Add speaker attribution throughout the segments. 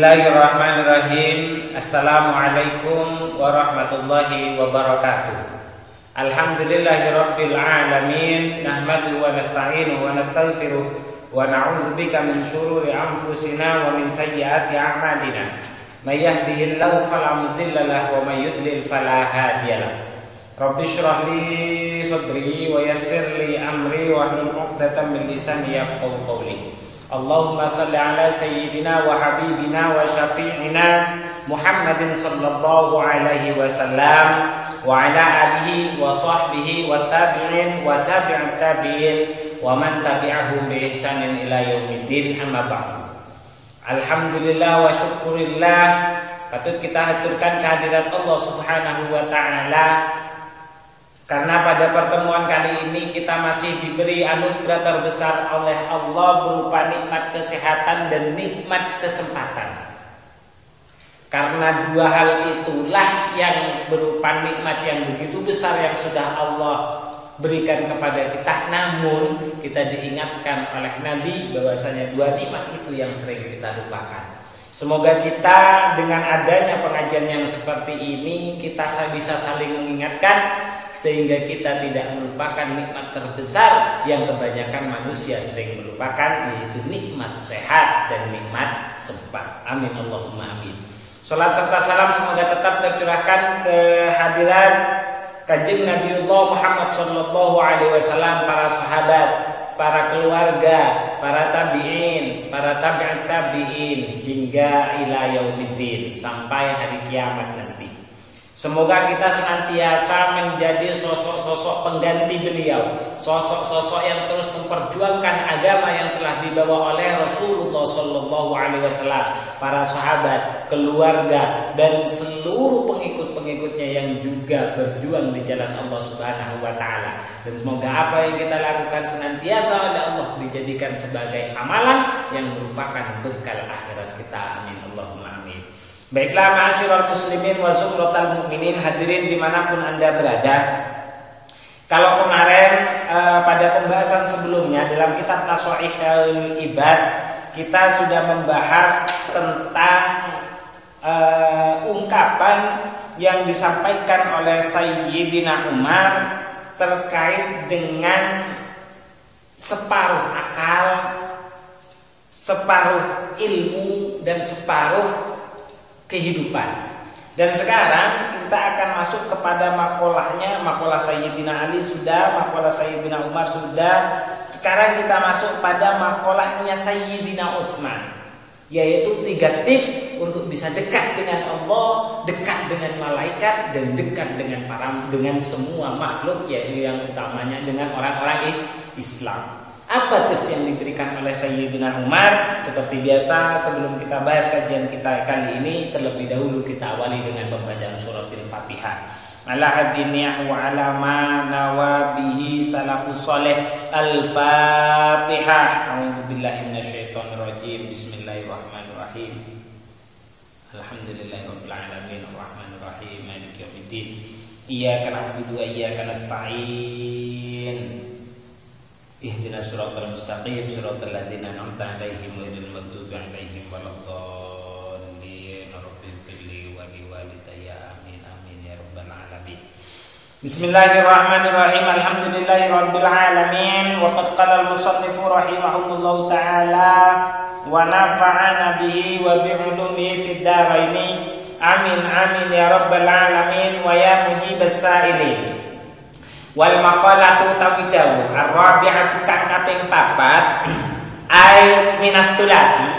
Speaker 1: Bismillahirrahmanirrahim. Assalamualaikum warahmatullahi wabarakatuh. Alhamdulillahirabbil alamin. Nahmaduhu wa nasta'inuhu wa nastaghfiruh wa na'udzubika min syururi anfusina wa min sayyiati a'malina. May yahdihillahu fala mudilla lahu wa may yudlil fala hadiyalah. Rabbi shrah li sadri wa yassir li amri wa hlul 'uqdatam min lisani yafqahu qawli. Allahumma salli ala sayyidina wa habibina wa syafi'ina Muhammadin sallallahu alaihi wasallam wa ala alihi wa sahbihi wa tabi'in wa tabi'at tabi'in wa man tabi'ahum bi ihsanin ila yaumiddin, amma ba'du. Alhamdulillah wa syukurillah, patut kita haturkan kehadiran Allah Subhanahu wa taala. Karena pada pertemuan kali ini kita masih diberi anugerah terbesar oleh Allah berupa nikmat kesehatan dan nikmat kesempatan. Karena dua hal itulah yang berupa nikmat yang begitu besar yang sudah Allah berikan kepada kita. Namun kita diingatkan oleh Nabi bahwasanya dua nikmat itu yang sering kita lupakan. Semoga kita dengan adanya pengajian yang seperti ini kita bisa saling mengingatkan sehingga kita tidak melupakan nikmat terbesar yang kebanyakan manusia sering melupakan, yaitu nikmat sehat dan nikmat sempat. Amin Allahumma amin. Salat serta salam semoga tetap tercurahkan kehadiran Kanjeng Nabiullah Muhammad sallallahu alaihi wasallam, para sahabat, para keluarga, para tabi'in, para tabi'at tabi'in hingga ila yaumiddin, sampai hari kiamat nanti. Semoga kita senantiasa menjadi sosok-sosok pengganti beliau, sosok-sosok yang terus memperjuangkan agama yang telah dibawa oleh Rasulullah sallallahu alaihi wasallam, para sahabat, keluarga dan seluruh pengikut-pengikutnya yang juga berjuang di jalan Allah Subhanahu wa taala. Dan semoga apa yang kita lakukan senantiasa oleh Allah dijadikan sebagai amalan yang merupakan bekal akhirat kita. Amin Allahumma amin. Baiklah ma'asyiral muslimin wa zumratal mukminin, hadirin dimanapun Anda berada. Kalau kemarin pada pembahasan sebelumnya dalam kitab Tashaihul Ibad kita sudah membahas tentang ungkapan yang disampaikan oleh Sayyidina Umar terkait dengan separuh akal, separuh ilmu dan separuh kehidupan. Dan sekarang kita akan masuk kepada makolahnya. Makolah Sayyidina Ali sudah, makolah Sayyidina Umar sudah. Sekarang kita masuk pada makolahnya Sayyidina Utsman, yaitu 3 tips untuk bisa dekat dengan Allah, dekat dengan malaikat, dan dekat dengan semua makhluk, yaitu yang utamanya dengan orang-orang Islam. Apa tips yang diberikan oleh Sayyidina Umar? Seperti biasa, sebelum kita bahas kajian kita kali ini, terlebih dahulu kita awali dengan pembacaan surat Al-Fatihah. Ala hadiniyah wa ala ma nawabihi salafus salih. Al-Fatihah. A'udzubillahi minasyaitonirrajim. Bismillahirrahmanirrahim. Alhamdulillahirabbil alamin arrahmanir rahim maliki yaumiddin. Iyyaka na'budu wa iyyaka nasta'in. Ihdinas siratal mustaqim siratal ladzina an'amta 'alaihim ghairil maghdubi 'alaihim waladdallin. Rabbil firli wa liwalidayya amin amin ya rabbal alamin. Bismillahirrahmanirrahim. Alhamdulillahirabbil alamin. Wa qad qala al-musannifu rahimahullahu ta'ala wa nafa'ana bihi wa bi 'ulumihi fid dharain. Amin amin ya rabbal alamin wa ya mujibas sa'ilin. Wal maqalatu tawidawu ar-rabi'atu kang kaping 4 ai minas sulati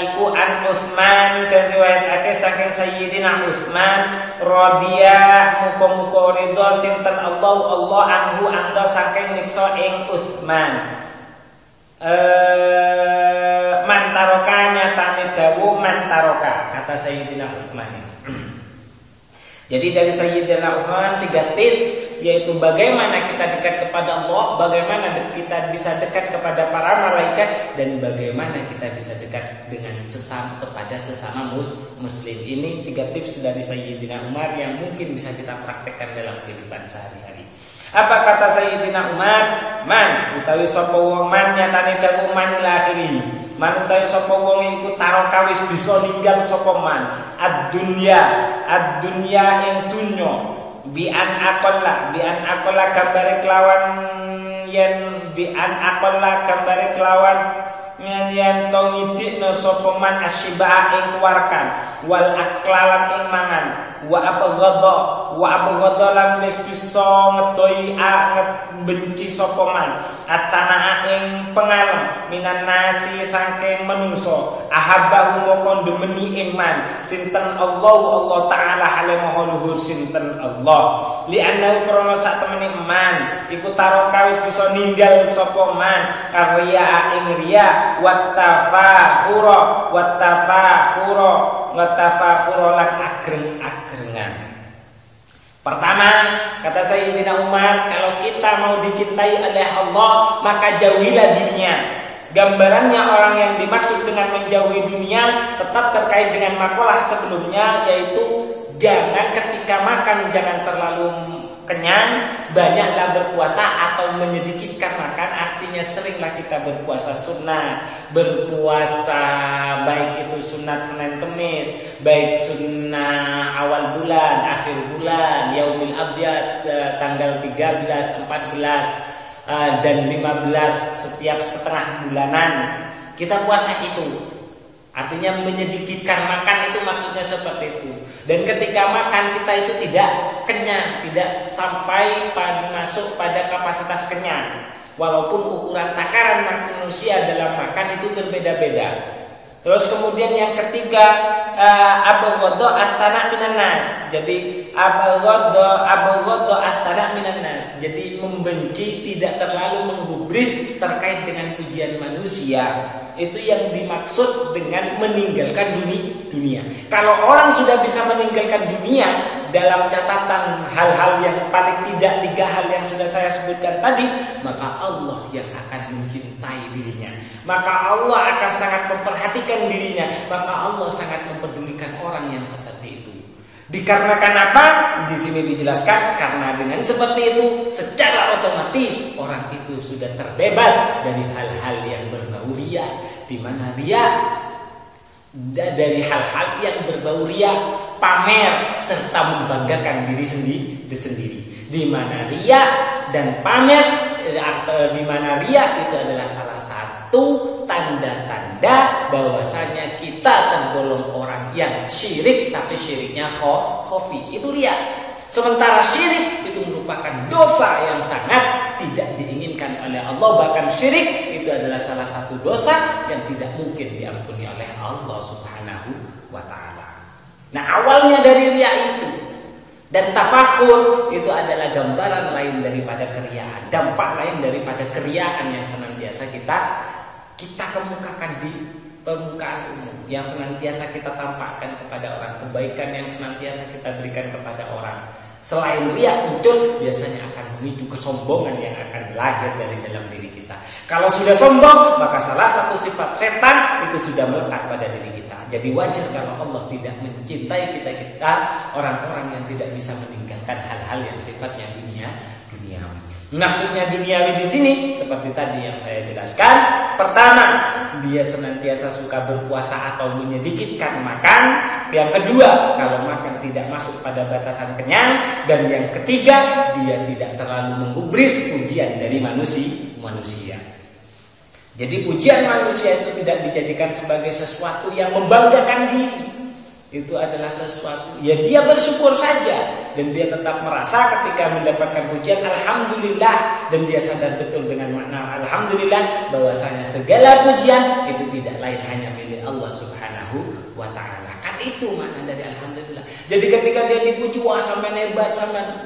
Speaker 1: iku an Utsman, dan riwayatake saking Sayyidina Utsman radhiya muga-muga ridha sinten Allah anhu anta saking niksa ing Utsman. Mantaroka nyatane dawuh mantaroka, kata Sayyidina Utsman. Jadi dari Sayyidina Utsman 3 tips, yaitu bagaimana kita dekat kepada Allah, bagaimana kita bisa dekat kepada para malaikat, dan bagaimana kita bisa dekat dengan sesama muslim. Ini 3 tips dari Sayyidina Umar yang mungkin bisa kita praktekkan dalam kehidupan sehari-hari. Apa kata Sayyidina Umar? Man utawi sapa wong man nyatane dawuh man ila akhiri. manutawi sapa wong iku taraka wis bisa ninggal sapa man ad-dunya ing dunya bi an aqalla gambare kelawan yen yen to ngidikna sapa man asyiba ing kuwarkan wal aklalan ing mangan wa abghadha lan wis bisa ngedoi benci sapa man atana ing pengalem minan nasi saking menungso ahabbahu moko demeni iman sinten Allah taala hale maha luhur sinten Allah li anna krana sak temene iman iku taroka wis bisa ninggal sapa man karya ing riya wattafakhura lan agreng-agrengan. Pertama, kata Sayyidina Umar, kalau kita mau dicintai oleh Allah, maka jauhilah dunia. Gambarannya orang yang dimaksud dengan menjauhi dunia tetap terkait dengan makalah sebelumnya, yaitu jangan ketika makan jangan terlalu kenyang, banyaklah berpuasa atau menyedikitkan makan. Artinya seringlah kita berpuasa sunnah, berpuasa baik itu sunat Senin Kemis, baik sunnah awal bulan, akhir bulan, yaumil abyad tanggal 13, 14 dan 15 setiap setengah bulanan. Kita puasa itu. Artinya menyedikitkan makan itu maksudnya seperti itu. Dan ketika makan kita itu tidak kenyang, tidak sampai masuk pada kapasitas kenyang. Walaupun ukuran takaran manusia dalam makan itu berbeda-beda. Terus kemudian yang ketiga abghadha astana minan nas. Jadi abghadha astana minan nas. Jadi membenci, tidak terlalu menggubris terkait dengan pujian manusia. Itu yang dimaksud dengan meninggalkan dunia. Kalau orang sudah bisa meninggalkan dunia dalam catatan hal-hal yang paling tidak 3 hal yang sudah saya sebutkan tadi, maka Allah yang akan mencintai dirinya. Maka Allah akan sangat memperhatikan dirinya. Maka Allah sangat mempedulikan orang yang seperti itu. Dikarenakan apa? Di sini dijelaskan karena dengan seperti itu secara otomatis orang itu sudah terbebas dari hal-hal yang berbau riya, di mana riya dari hal-hal yang berbau riya, pamer serta membanggakan diri sendiri. Di mana riya dan pamer, di mana riya itu adalah salah satu tanda-tanda bahwasanya kita tergolong orang yang syirik, tapi syiriknya khafi, itu riya. Sementara syirik itu merupakan dosa yang sangat tidak diinginkan oleh Allah. Bahkan syirik itu adalah salah satu dosa yang tidak mungkin diampuni oleh Allah Subhanahu wa ta'ala. Nah, awalnya dari riya itu. Dan tafakhur itu adalah gambaran lain daripada keriaan, dampak lain daripada keriaan yang senantiasa kita kemukakan di permukaan umum, yang senantiasa kita tampakkan kepada orang, kebaikan yang senantiasa kita berikan kepada orang. Selain riya muncul, biasanya akan memicu kesombongan yang akan lahir dari dalam diri kita. Kalau sudah sombong, maka salah satu sifat setan itu sudah melekat pada diri kita. Jadi wajar kalau Allah tidak mencintai kita orang-orang yang tidak bisa meninggalkan hal-hal yang sifatnya duniawi. Maksudnya duniawi di sini seperti tadi yang saya jelaskan. Pertama, dia senantiasa suka berpuasa atau menyedikitkan makan. Yang kedua, kalau makan tidak masuk pada batasan kenyang. Dan yang ketiga, dia tidak terlalu menggubris pujian dari manusia. Jadi pujian manusia itu tidak dijadikan sebagai sesuatu yang membanggakan diri. Itu adalah sesuatu, ya dia bersyukur saja. Dan dia tetap merasa ketika mendapatkan pujian alhamdulillah. Dan dia sadar betul dengan makna alhamdulillah bahwasanya segala pujian itu tidak lain hanya milik Allah Subhanahu wa ta'ala. Kan itu makna dari alhamdulillah. Jadi ketika dia dipuji, wah sampai hebat,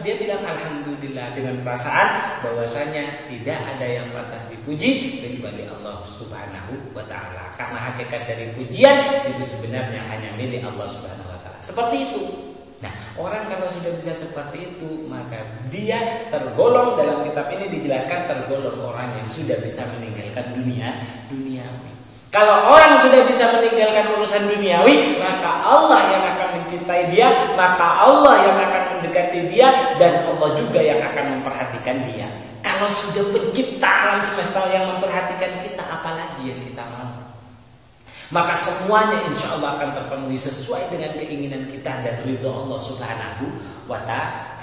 Speaker 1: dia bilang alhamdulillah dengan perasaan bahwasanya tidak ada yang pantas dipuji kecuali Allah Subhanahu wa ta'ala. Karena hakikat dari pujian itu sebenarnya hanya milik Allah Subhanahu wa ta'ala. Seperti itu. Nah, orang kalau sudah bisa seperti itu, maka dia tergolong, dalam kitab ini dijelaskan tergolong orang yang sudah bisa meninggalkan duniawi. Kalau orang sudah bisa meninggalkan urusan duniawi, maka Allah yang akan mencintai dia, maka Allah yang akan mendekati dia, dan Allah juga yang akan memperhatikan dia. Kalau sudah pencipta alam semesta yang memperhatikan kita, apalagi yang kita mau? maka semuanya insya Allah akan terpenuhi sesuai dengan keinginan kita dan ridho Allah Subhanahu wa ta'ala.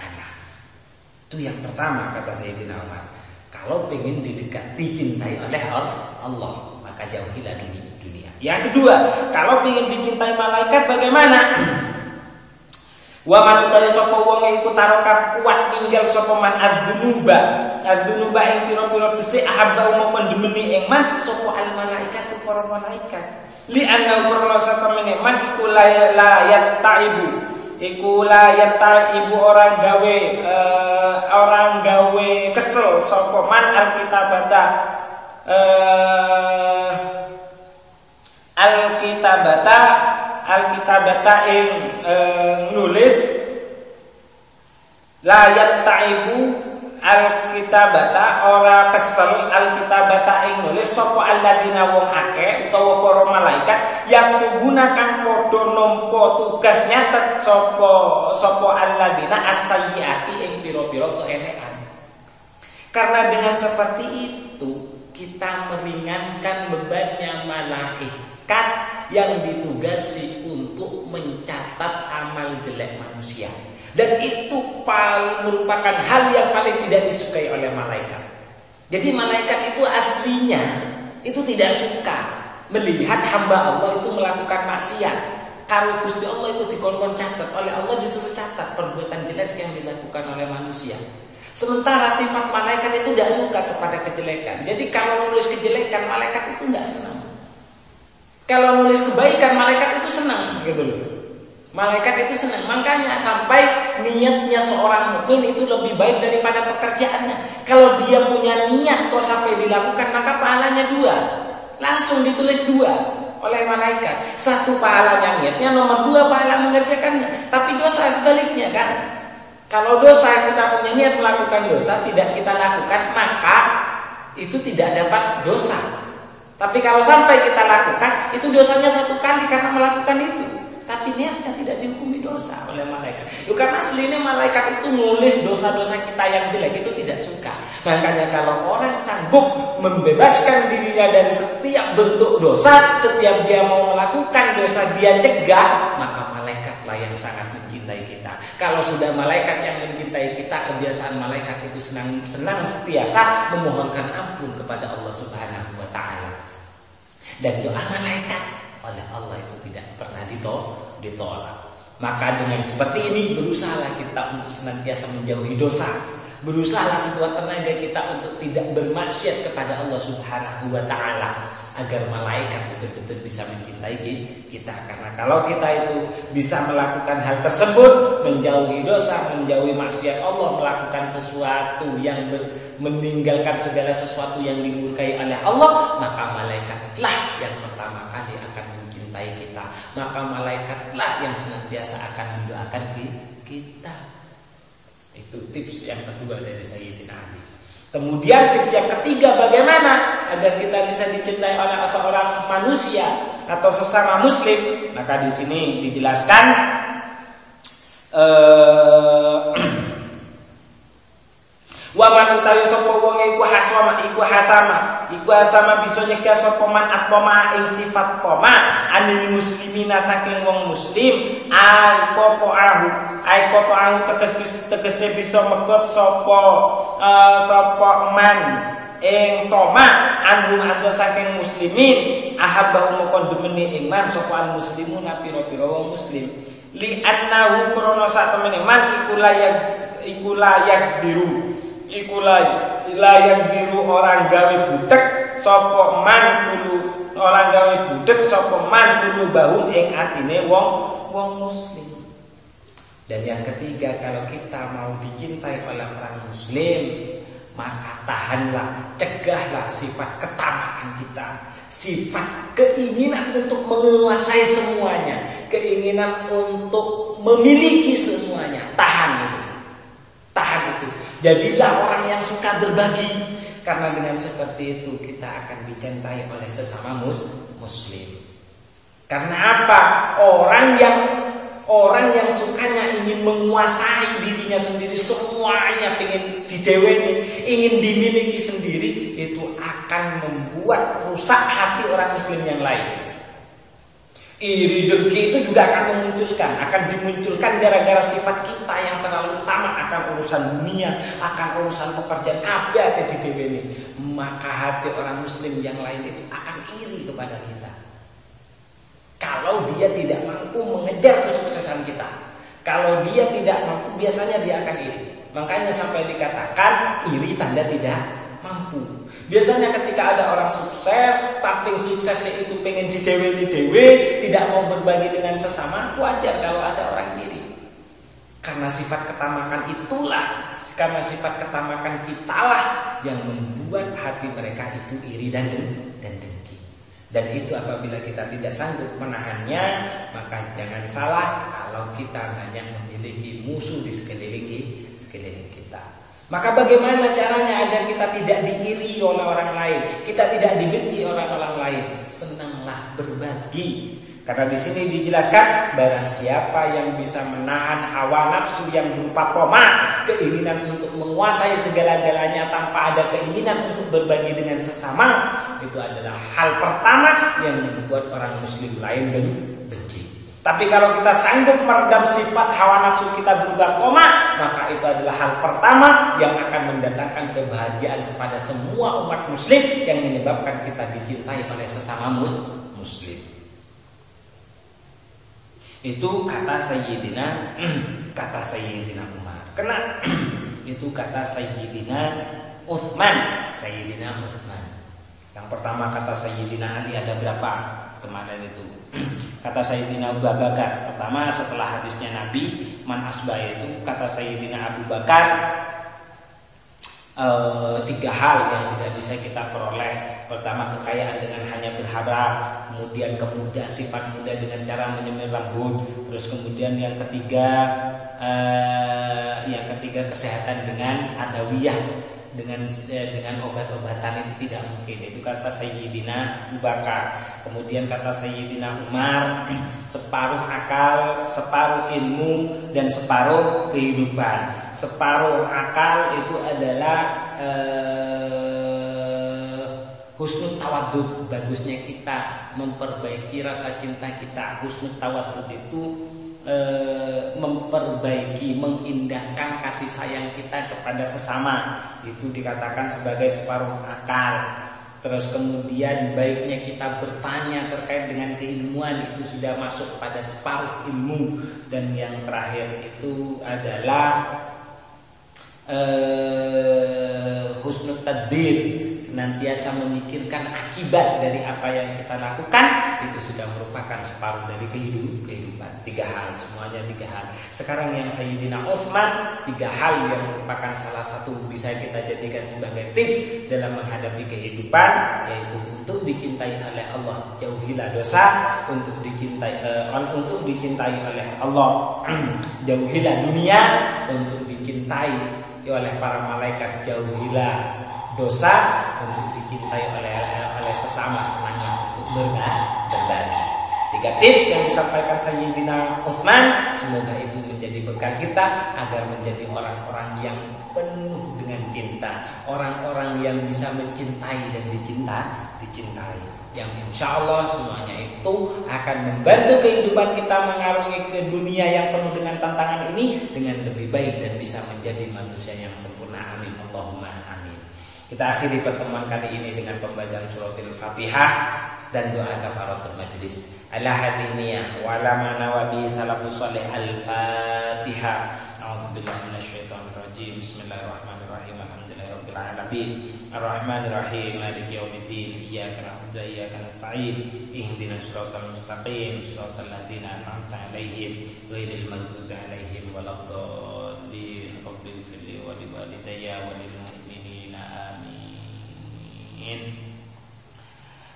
Speaker 1: Itu yang pertama kata Sayyidina Umar. Kalau pengen dicintai oleh Allah, maka jauhilah dunia. Yang kedua, kalau pengen dicintai malaikat bagaimana? Wa man utawi sapa wong iku taroka kuat ninggal sapa man adzunuba ing pira-pira dhisik ahabba umum demeni ing man sapa al malaikat para malaikat li anna qurra satamene man iku layat taibu orang gawe kesel sapa man alkitabata ing nulis layat taibu alkitabata ora kesel alkitabata ing nulis sapa alladzina wong akeh utawa para malaikat yang gunakan padha nampa tugas nyatet sapa alladzina as-sayyiati ing pira-pira keelekan. Karena dengan seperti itu kita meringankan bebannya malaikat yang ditugasi untuk mencatat amal jelek manusia. Dan itu merupakan hal yang paling tidak disukai oleh malaikat. Jadi malaikat itu aslinya itu tidak suka melihat hamba Allah itu melakukan maksiat. Kalau Gusti Allah itu dikon-kon catat, oleh Allah disuruh catat perbuatan jelek yang dilakukan oleh manusia. Sementara sifat malaikat itu tidak suka kepada kejelekan. Jadi kalau nulis kejelekan malaikat itu tidak senang. Kalau nulis kebaikan malaikat itu senang gitu loh. Malaikat itu senang. Makanya sampai niatnya seorang mukmin itu lebih baik daripada pekerjaannya. Kalau dia punya niat kok sampai dilakukan maka pahalanya 2. Langsung ditulis 2 oleh malaikat. 1 pahalanya niatnya, nomor 2 pahala mengerjakannya. Tapi dosa sebaliknya kan. Kalau dosa kita punya niat melakukan dosa tidak kita lakukan maka itu tidak dapat dosa. Tapi kalau sampai kita lakukan, itu dosanya 1 kali karena melakukan itu. Tapi niatnya tidak dihukumi dosa oleh malaikat. Karena aslinya malaikat itu nulis dosa-dosa kita yang jelek itu tidak suka. Makanya kalau orang sanggup membebaskan dirinya dari setiap bentuk dosa, setiap dia mau melakukan dosa dia cegah, maka malaikatlah yang sangat mencintai kita. Kalau sudah malaikat yang mencintai kita, kebiasaan malaikat itu senang setiasa memohonkan ampun kepada Allah Subhanahu wa ta'ala. Dan doa malaikat oleh Allah itu tidak pernah ditolak. Maka dengan seperti ini berusahalah kita untuk senantiasa menjauhi dosa. Berusahalah sekuat tenaga kita untuk tidak bermaksiat kepada Allah Subhanahu wa ta'ala, agar malaikat betul-betul bisa mencintai kita. Karena kalau kita itu bisa melakukan hal tersebut, menjauhi dosa, menjauhi maksiat Allah, melakukan sesuatu yang meninggalkan segala sesuatu yang dimurkai oleh Allah, maka malaikatlah yang pertama kali akan mencintai kita. Maka malaikatlah yang senantiasa akan mendoakan kita. Itu tips yang kedua dari Sayyidina Ali. Kemudian tips yang ketiga, bagaimana agar kita bisa dicintai oleh seorang manusia atau sesama muslim. Maka di sini dijelaskan wa man utawi sapa wong iku hasama bisa nyegah sapa man atoma ing sifat toma anil muslimina saking wong muslim ai qata'ahu tegese bisa megot sapa man ing toma anhum anda saking muslimin ahabbahu mukon demeni ing man sapa al muslimuna pira-pira wong muslim li annahu krana sak temene man iku layak diru orang gawe budek sapa man kudu orang gawe budek sapa man kudu bahum ing atine wong muslim. Dan yang ketiga, kalau kita mau dicintai oleh orang muslim, maka tahanlah, cegahlah sifat ketamakan kita, sifat keinginan untuk menguasai semuanya, keinginan untuk memiliki semuanya. Tahan itu. Jadilah orang yang suka berbagi. Karena dengan seperti itu kita akan dicintai oleh sesama muslim. Karena apa? Orang yang sukanya ingin menguasai dirinya sendiri, semuanya ingin dideweni, ingin dimiliki sendiri, itu akan membuat rusak hati orang muslim yang lain. Iri dengki itu juga akan dimunculkan gara-gara sifat kita yang terlalu utama akan urusan dunia, akan urusan pekerjaan kabeh ate dideweni. Maka hati orang muslim yang lain itu akan iri kepada kita. Kalau dia tidak mampu mengejar kesuksesan kita, kalau dia tidak mampu, biasanya dia akan iri. Makanya sampai dikatakan iri tanda tidak mampu. Biasanya ketika ada orang sukses, tapi suksesnya itu pengen didewe-dewe, tidak mau berbagi dengan sesama, wajar kalau ada orang iri. Karena sifat ketamakan itulah, karena sifat ketamakan kitalah yang membuat hati mereka itu iri dan dengki. Dan itu apabila kita tidak sanggup menahannya, maka jangan salah kalau kita banyak memiliki musuh di sekeliling kita. Maka bagaimana caranya agar kita tidak diiri oleh orang lain, kita tidak dibenci oleh orang lain? Senanglah berbagi. Karena di sini dijelaskan, barang siapa yang bisa menahan hawa nafsu yang berupa tamak, keinginan untuk menguasai segala-galanya tanpa ada keinginan untuk berbagi dengan sesama, itu adalah hal pertama yang membuat orang muslim lain benci. Tapi kalau kita sanggup meredam sifat hawa nafsu kita berupa tamak, maka itu adalah hal pertama yang akan mendatangkan kebahagiaan kepada semua umat muslim, yang menyebabkan kita dicintai oleh sesama muslim. Itu kata Sayyidina Umar. Kena itu kata Sayyidina Utsman. Yang pertama kata Sayyidina Ali ada berapa kemarin itu? Kata Sayyidina Abu Bakar. Pertama setelah hadisnya Nabi, man asbah, itu kata Sayyidina Abu Bakar, 3 hal yang tidak bisa kita peroleh. Pertama, kekayaan dengan hanya berharap. Kemudian kemudahan, sifat mudah dengan cara menyemir rambut. Terus kemudian yang ketiga kesehatan dengan adawiyah, dengan obat-obatan itu tidak mungkin. Itu kata Sayyidina Abu Bakar. Kemudian kata Sayyidina Umar, separuh akal, separuh ilmu, dan separuh kehidupan. Separuh akal itu adalah husnul tawaddud, bagusnya kita memperbaiki rasa cinta kita. Husnul tawaddud itu memperbaiki, mengindahkan kasih sayang kita kepada sesama. Itu dikatakan sebagai separuh akal. Terus kemudian baiknya kita bertanya terkait dengan keilmuan, itu sudah masuk pada separuh ilmu. Dan yang terakhir itu adalah husnul tadbir, senantiasa memikirkan akibat dari apa yang kita lakukan. Itu sudah merupakan separuh dari kehidupan. 3 hal, semuanya 3 hal. Sekarang yang Sayyidina Utsman, 3 hal yang merupakan salah satu bisa kita jadikan sebagai tips dalam menghadapi kehidupan, yaitu untuk dicintai oleh Allah, jauhilah dosa. Untuk dicintai oleh Allah, jauhilah dunia. Untuk dicintai oleh para malaikat, jauhilah dosa. Untuk dicintai oleh sesama, senangnya untuk berbagi. 3 tips yang disampaikan Sayyidina Utsman, semoga itu menjadi bekal kita agar menjadi orang-orang yang penuh dengan cinta, orang-orang yang bisa mencintai dan dicintai. Yang insya Allah semuanya itu akan membantu kehidupan kita mengarungi ke dunia yang penuh dengan tantangan ini dengan lebih baik dan bisa menjadi manusia yang sempurna. Amin, Allahumma amin. Kita akhiri pertemuan kali ini dengan pembacaan suratul Fatihah dan doa kafaratul majlis. Ala hadiniyah wa ala ma nawabi salafus salih. Al-Fatihah. A'udzubillahi minasyaitonir rajim. Bismillahirrahmanirrahim. Alhamdulillahirabbil alamin. Arrahmanir rahim. Maliki yaumiddin. Iyyaka na'budu wa iyyaka nasta'in. Ihdinas siratal mustaqim. Siratal ladzina an'amta 'alaihim ghairil maghdubi 'alaihim waladdallin. Rabbil ighfirli wa liwalidayya wa lil mu'minina amin.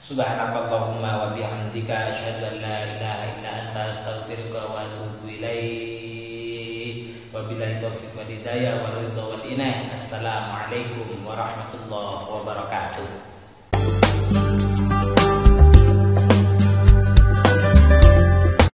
Speaker 1: Subhanakallahumma wa bihamdika asyhadu an la ilaha illa anta astaghfiruka wa atubu ilaik. Wabillahi taufiq wal hidayah wal ridha wal inayah. Assalamualaikum warahmatullahi wabarakatuh.